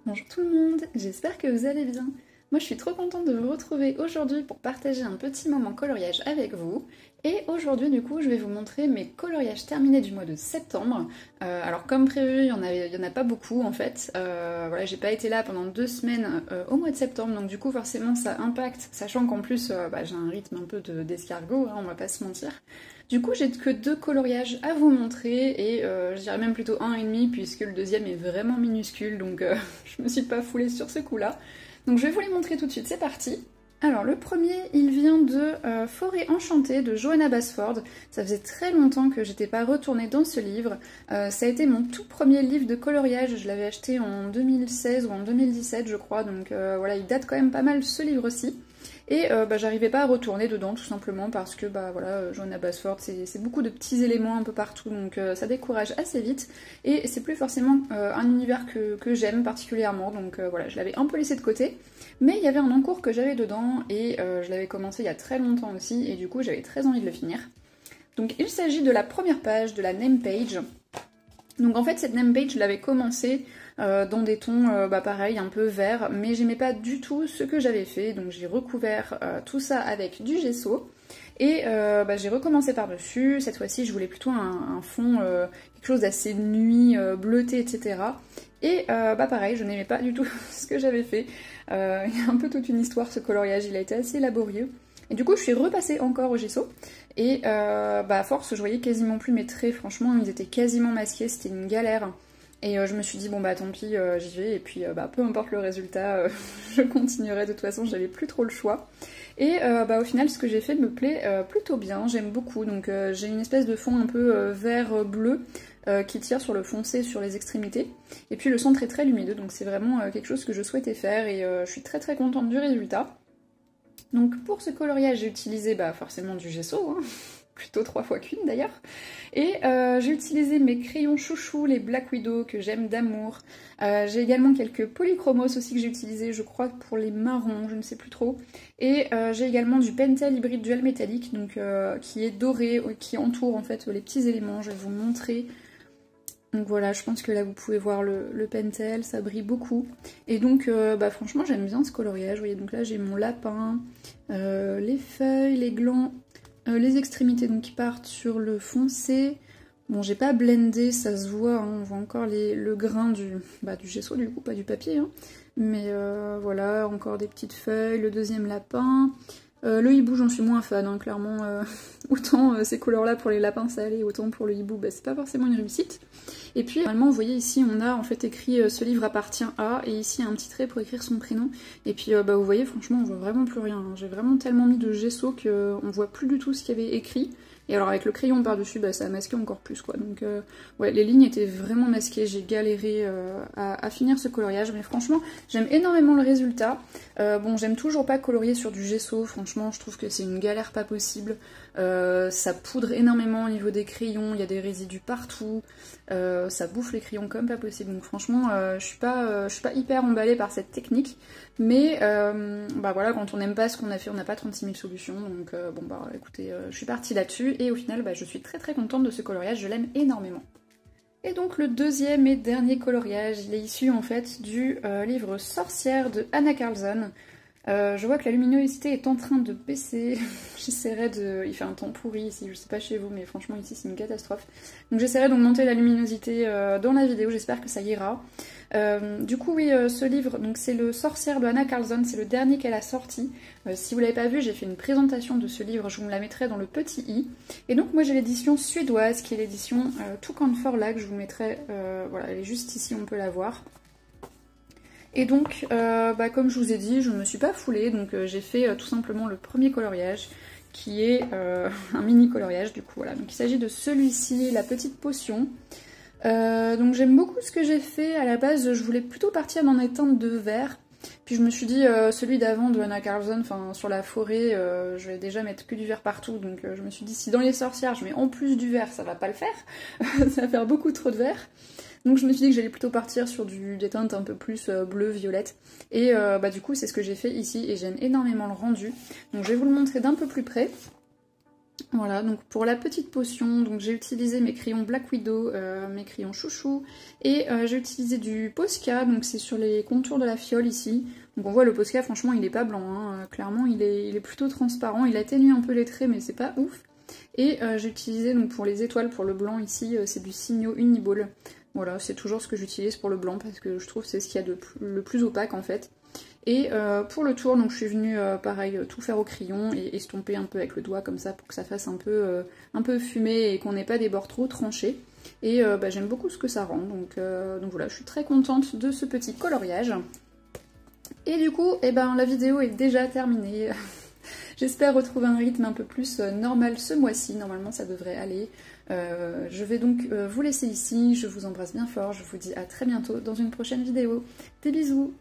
Bonjour tout le monde, j'espère que vous allez bien. Moi je suis trop contente de vous retrouver aujourd'hui pour partager un petit moment coloriage avec vous. Et aujourd'hui du coup je vais vous montrer mes coloriages terminés du mois de septembre. Alors comme prévu, il y en a pas beaucoup en fait. Voilà, j'ai pas été là pendant 2 semaines au mois de septembre, donc du coup forcément ça impacte, sachant qu'en plus j'ai un rythme un peu d'escargot, hein, on va pas se mentir. Du coup j'ai que 2 coloriages à vous montrer et je dirais même plutôt 1,5 puisque le deuxième est vraiment minuscule, donc je me suis pas foulée sur ce coup là. Donc je vais vous les montrer tout de suite, c'est parti. Alors le premier, il vient de Forêt enchantée de Johanna Basford. Ça faisait très longtemps que j'étais pas retournée dans ce livre. Ça a été mon tout premier livre de coloriage, je l'avais acheté en 2016 ou en 2017 je crois, donc voilà, il date quand même pas mal ce livre-ci. Et j'arrivais pas à retourner dedans tout simplement parce que voilà, Johanna Basford c'est beaucoup de petits éléments un peu partout, donc ça décourage assez vite et c'est plus forcément un univers que j'aime particulièrement, donc voilà, je l'avais un peu laissé de côté. Mais il y avait un encours que j'avais dedans et je l'avais commencé il y a très longtemps aussi et du coup j'avais très envie de le finir. Donc il s'agit de la première page de la name page. Donc en fait cette name page je l'avais commencé dans des tons pareil un peu vert, mais j'aimais pas du tout ce que j'avais fait, donc j'ai recouvert tout ça avec du gesso et j'ai recommencé par dessus. Cette fois-ci je voulais plutôt un fond, quelque chose d'assez nuit, bleuté, etc. Et pareil, je n'aimais pas du tout ce que j'avais fait. Il y a un peu toute une histoire ce coloriage, il a été assez laborieux. Et du coup je suis repassée encore au gesso et à force je voyais quasiment plus mes traits, franchement ils étaient quasiment masqués, c'était une galère. Et je me suis dit bon tant pis, j'y vais et puis peu importe le résultat, je continuerai, de toute façon j'avais plus trop le choix. Et au final ce que j'ai fait me plaît plutôt bien, j'aime beaucoup, donc j'ai une espèce de fond un peu vert-bleu qui tire sur le foncé sur les extrémités, et puis le centre est très lumineux, donc c'est vraiment quelque chose que je souhaitais faire et je suis très contente du résultat. Donc pour ce coloriage j'ai utilisé forcément du gesso, hein, plutôt 3 fois qu'une d'ailleurs, et j'ai utilisé mes crayons chouchou, les Black Widow que j'aime d'amour. J'ai également quelques polychromos aussi que j'ai utilisé, je crois pour les marrons, je ne sais plus trop, et j'ai également du Pentel Hybrid Dual métallique, donc qui est doré, qui entoure en fait les petits éléments, je vais vous montrer. Donc voilà, je pense que là vous pouvez voir le Pentel, ça brille beaucoup. Et donc franchement j'aime bien ce coloriage, vous voyez, donc là j'ai mon lapin, les feuilles, les glands, les extrémités donc qui partent sur le foncé. Bon, j'ai pas blendé, ça se voit, hein, on voit encore le grain du gesso du coup, pas du papier, hein. Mais voilà, encore des petites feuilles, le deuxième lapin. Le hibou j'en suis moins fan, hein, clairement, autant ces couleurs là pour les lapins ça allait, autant pour le hibou c'est pas forcément une réussite. Et puis normalement vous voyez ici on a en fait écrit ce livre appartient à, et ici un petit trait pour écrire son prénom, et puis vous voyez franchement on voit vraiment plus rien, hein. J'ai vraiment tellement mis de gesso qu'on voit plus du tout ce qu'il y avait écrit. Et alors avec le crayon par dessus ça a masqué encore plus quoi, donc ouais les lignes étaient vraiment masquées, j'ai galéré à finir ce coloriage, mais franchement j'aime énormément le résultat. Bon j'aime toujours pas colorier sur du gesso, franchement je trouve que c'est une galère pas possible, ça poudre énormément au niveau des crayons, il y a des résidus partout, ça bouffe les crayons comme pas possible, donc franchement je suis pas hyper emballée par cette technique, mais voilà, quand on n'aime pas ce qu'on a fait on n'a pas 36 000 solutions, donc écoutez, je suis partie là-dessus et au final je suis très contente de ce coloriage, je l'aime énormément. Et donc le deuxième et dernier coloriage, il est issu en fait du livre Sorcière de Anna Carlson. Je vois que la luminosité est en train de baisser, j'essaierai de... Il fait un temps pourri ici, je sais pas chez vous, mais franchement ici c'est une catastrophe. Donc j'essaierai d'augmenter la luminosité dans la vidéo, j'espère que ça ira. Du coup oui, ce livre, donc c'est le Sorcière de Anna Carlson, c'est le dernier qu'elle a sorti. Si vous l'avez pas vu, j'ai fait une présentation de ce livre, je vous la mettrai dans le petit i. Et donc moi j'ai l'édition suédoise, qui est l'édition Toucan Forlag, je vous mettrai, voilà, elle est juste ici, on peut la voir. Et donc, comme je vous ai dit, je ne me suis pas foulée, donc j'ai fait tout simplement le premier coloriage, qui est un mini coloriage du coup, voilà. Donc il s'agit de celui-ci, la petite potion. Donc j'aime beaucoup ce que j'ai fait, à la base je voulais plutôt partir dans des teintes de vert, puis je me suis dit celui d'avant de Anna Carlson, enfin sur la forêt, je vais déjà mettre que du vert partout, donc je me suis dit si dans les sorcières je mets en plus du vert ça va pas le faire, ça va faire beaucoup trop de vert. Donc je me suis dit que j'allais plutôt partir sur des teintes un peu plus bleu, violette. Et du coup c'est ce que j'ai fait ici et j'aime énormément le rendu. Donc je vais vous le montrer d'un peu plus près. Voilà, donc pour la petite potion, donc j'ai utilisé mes crayons Black Widow, mes crayons chouchou, et j'ai utilisé du Posca, donc c'est sur les contours de la fiole ici. Donc on voit le Posca, franchement il est pas blanc, hein. Clairement il est plutôt transparent, il atténue un peu les traits mais c'est pas ouf. Et j'ai utilisé donc pour les étoiles, pour le blanc ici, c'est du Signo Uniball. Voilà, c'est toujours ce que j'utilise pour le blanc parce que je trouve que c'est ce qu'il y a de le plus opaque en fait. Et pour le tour, donc je suis venue pareil tout faire au crayon et estomper un peu avec le doigt comme ça pour que ça fasse un peu fumé et qu'on n'ait pas des bords trop tranchés. Et bah, j'aime beaucoup ce que ça rend, donc voilà, je suis très contente de ce petit coloriage. Et du coup, eh ben, la vidéo est déjà terminée. J'espère retrouver un rythme un peu plus normal ce mois-ci, normalement ça devrait aller. Je vais donc vous laisser ici, je vous embrasse bien fort, je vous dis à très bientôt dans une prochaine vidéo. Des bisous!